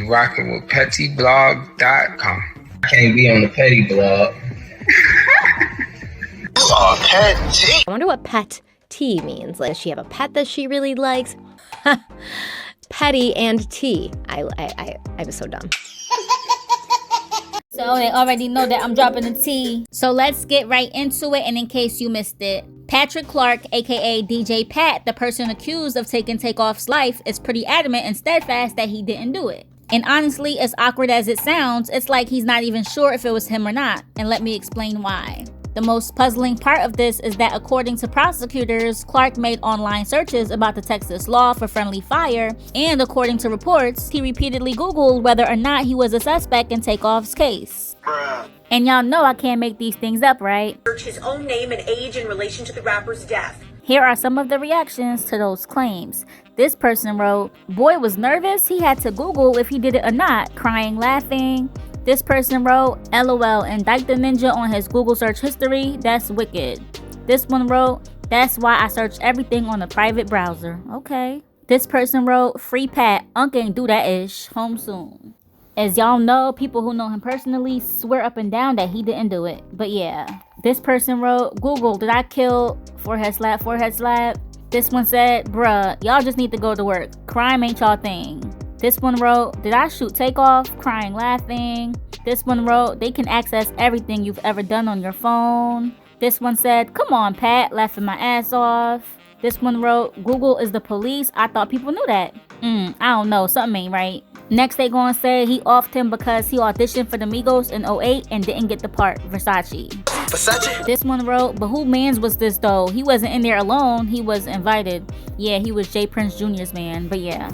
Rocking with pettyblog.com. I can't be on the petty blog. I wonder what pet T means. Like, does she have a pet that she really likes? Petty and T. I was so dumb. So they already know that I'm dropping the T. So let's get right into it, and in case you missed it, Patrick Clark, aka DJ Pat, the person accused of taking Takeoff's life, is pretty adamant and steadfast that he didn't do it. And honestly, as awkward as it sounds, it's like he's not even sure if it was him or not, and let me explain why. The most puzzling part of this is that according to prosecutors, Clark made online searches about the Texas law for friendly fire, and according to reports, he repeatedly Googled whether or not he was a suspect in Takeoff's case. And y'all know I can't make these things up, right? Search his own name and age in relation to the rapper's death. Here are some of the reactions to those claims. This person wrote, "Boy was nervous, he had to Google if he did it or not, crying, laughing." This person wrote, "LOL, indict the ninja on his Google search history, that's wicked." This one wrote, "That's why I search everything on a private browser." Okay. This person wrote, "Free Pat, Unc ain't do that ish, home soon." As y'all know, people who know him personally swear up and down that he didn't do it. But yeah. This person wrote, "Google, did I kill forehead slap, forehead slap?" This one said, "Bruh, y'all just need to go to work. Crime ain't y'all thing." This one wrote, "Did I shoot Takeoff?" Crying, laughing. This one wrote, "They can access everything you've ever done on your phone." This one said, "Come on, Pat," laughing my ass off. This one wrote, "Google is the police. I thought people knew that." I don't know, something ain't right. Next they gonna say he offed him because he auditioned for the Migos in 08 and didn't get the part. Versace. This one wrote, "But who mans was this though? He wasn't in there alone. He was invited." Yeah, he was Jay Prince Jr.'s man, but yeah.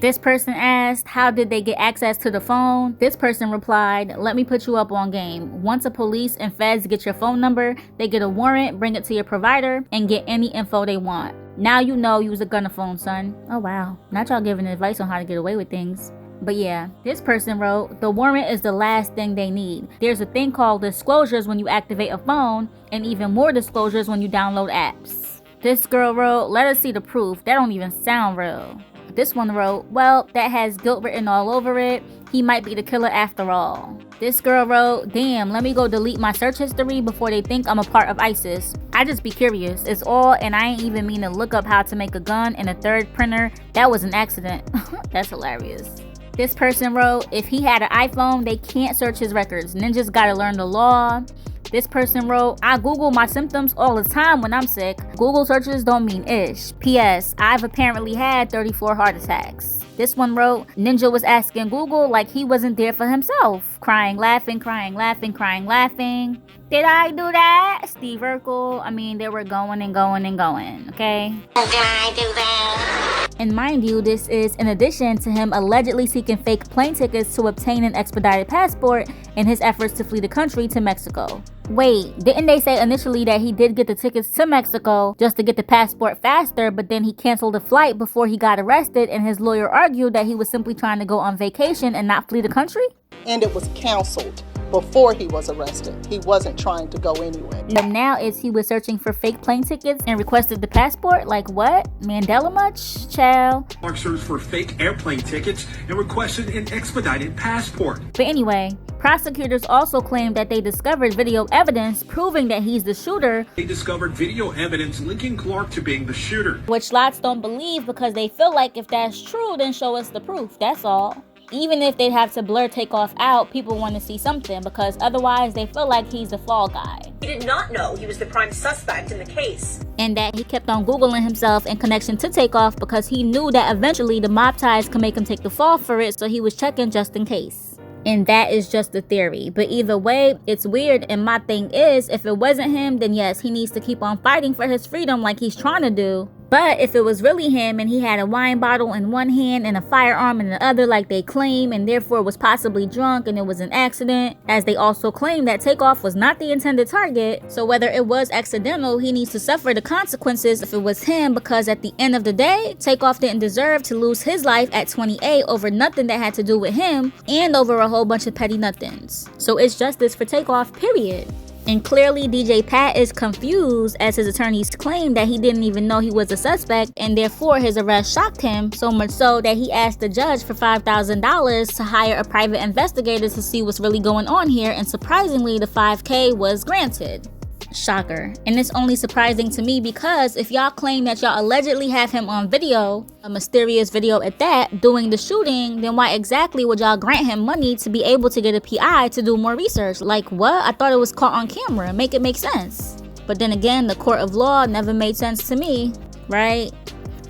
This person asked, "How did they get access to the phone?" This person replied, "Let me put you up on game. Once a police and feds get your phone number, they get a warrant, bring it to your provider, and get any info they want. Now you know you was a gunner phone, son." Oh wow, not y'all giving advice on how to get away with things. But yeah, this person wrote, "The warrant is the last thing they need. There's a thing called disclosures when you activate a phone, and even more disclosures when you download apps." This girl wrote, "Let us see the proof. That don't even sound real." This one wrote, "Well, that has guilt written all over it. He might be the killer after all." This girl wrote, "Damn, let me go delete my search history before they think I'm a part of ISIS. I just be curious. It's all, and I ain't even mean to look up how to make a gun in a third printer. That was an accident." That's hilarious. This person wrote, "If he had an iPhone, they can't search his records. Ninjas gotta learn the law." This person wrote, "I Google my symptoms all the time when I'm sick. Google searches don't mean ish. P.S. I've apparently had 34 heart attacks." This one wrote, "Ninja was asking Google like he wasn't there for himself. Crying, laughing, crying, laughing, crying, laughing. Did I do that? Steve Urkel." I mean, they were going and going and going, okay? Did I do that? And mind you, this is in addition to him allegedly seeking fake plane tickets to obtain an expedited passport in his efforts to flee the country to Mexico. Wait, didn't they say initially that he did get the tickets to Mexico just to get the passport faster, but then he canceled the flight before he got arrested and his lawyer argued that he was simply trying to go on vacation and not flee the country? And it was canceled before he was arrested. He wasn't trying to go anywhere. But now is he was searching for fake plane tickets and requested the passport? Like what? Mandela much? Child. Clark searched for fake airplane tickets and requested an expedited passport. But anyway, prosecutors also claimed that they discovered video evidence proving that he's the shooter. They discovered video evidence linking Clark to being the shooter. Which lots don't believe because they feel like if that's true, then show us the proof. That's all. Even if they'd have to blur Takeoff out, people want to see something because otherwise they feel like he's the fall guy. He did not know he was the prime suspect in the case. And that he kept on Googling himself in connection to Takeoff because he knew that eventually the mob ties could make him take the fall for it, so he was checking just in case. And that is just a theory. But either way, it's weird, and my thing is, if it wasn't him, then yes, he needs to keep on fighting for his freedom like he's trying to do. But if it was really him and he had a wine bottle in one hand and a firearm in the other like they claim, and therefore was possibly drunk and it was an accident, as they also claim that Takeoff was not the intended target, so whether it was accidental, he needs to suffer the consequences if it was him, because at the end of the day, Takeoff didn't deserve to lose his life at 28 over nothing that had to do with him and over a whole bunch of petty nothings. So it's justice for Takeoff, period. And clearly DJ Pat is confused as his attorneys claim that he didn't even know he was a suspect, and therefore his arrest shocked him so much so that he asked the judge for $5,000 to hire a private investigator to see what's really going on here, and surprisingly the $5,000 was granted. Shocker. And it's only surprising to me because if y'all claim that y'all allegedly have him on video, a mysterious video at that, doing the shooting, then why exactly would y'all grant him money to be able to get a PI to do more research? Like what? I thought it was caught on camera. Make it make sense. But then again, the court of law never made sense to me, right?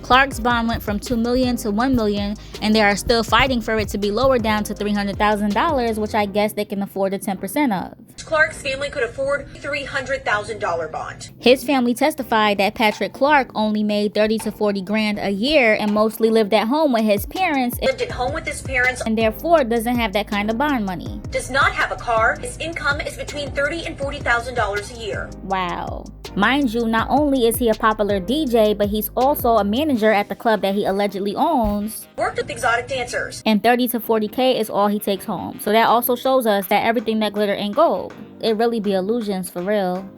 Clark's bond went from $2 million to $1 million, and they are still fighting for it to be lowered down to $300,000, which I guess they can afford the 10% of. Clark's family could afford a $300,000 bond. His family testified that Patrick Clark only made 30 to 40 grand a year and mostly lived at home with his parents, Lived at home with his parents and therefore doesn't have that kind of bond money. does not have a car. His income is between $30,000 and $40,000 a year. Wow. Mind you, not only is he a popular DJ, but he's also a manager at the club that he allegedly owns. Worked with exotic dancers. And 30 to 40K is all he takes home. So that also shows us that everything that glitter ain't gold. It really be illusions for real.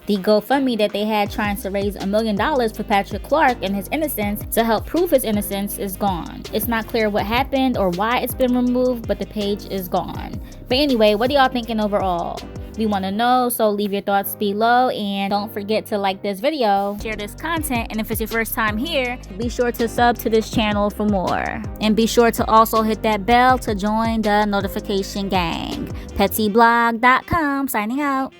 The GoFundMe that they had trying to raise $1 million for Patrick Clark and his innocence to help prove his innocence is gone. It's not clear what happened or why it's been removed, but the page is gone. But anyway, what are y'all thinking overall? We want to know, so leave your thoughts below, and don't forget to like this video, share this content, and if it's your first time here, be sure to sub to this channel for more. And be sure to also hit that bell to join the notification gang. PettyBlog.com signing out.